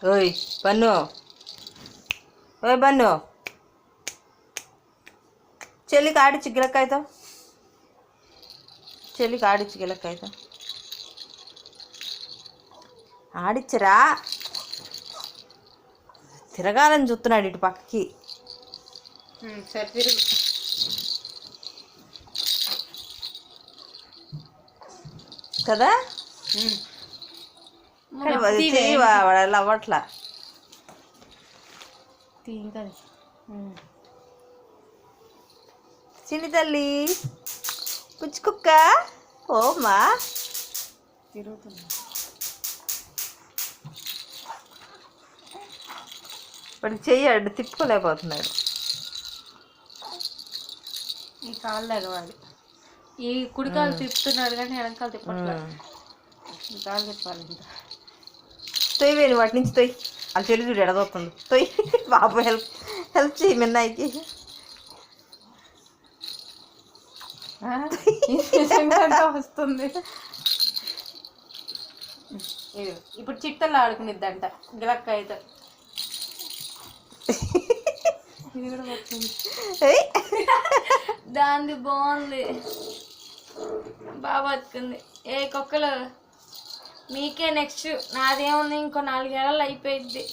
ఓయ్ బన్ను, ఓయ్ బన్ను, చెల్లికి ఆడిచ్చి గిలక్కాయతో, చెల్లికి ఆడిచ్చి గిలక్కాయతో ఆడిచ్చరా. తిరగాలని చూస్తున్నాడు ఇటు పక్కకి. సరే తిరుగు. కదా వాడు అవ్వట్లా. చిన్ని తల్లి పుచ్చుకుక్క ఓమా తిరుగుతుంది. వాడు చెయ్యాడు తిప్పుకోలేకపోతున్నాడు. ఈ కాళ్ళు ఎగవాలి. ఈ కుడికాలు తిప్పుతున్నాడు కానీ వెనకాల తిప్పట్లేదు. ఈ కాళ్ళు తిప్పాలి. ఇంకా తొయ్యి వాటి నుంచి తొయ్యి. అది చెల్లి చూడు ఎడదవుతుంది. తొయ్యి బాబు, హెల్ప్ చెయ్యి మిన్నాయికి. వస్తుంది. ఇప్పుడు చిట్టలు ఆడుకునిద్దంట గిలక్కాయతో. ఇది కూడా వచ్చింది. దాన్ని బాగుంది, బాగా బతుకుంది. ఏ కుక్కలు మీకే నెక్స్ట్. నాదేముంది, ఇంకో 4 ఏళ్ళు అయిపోయింది.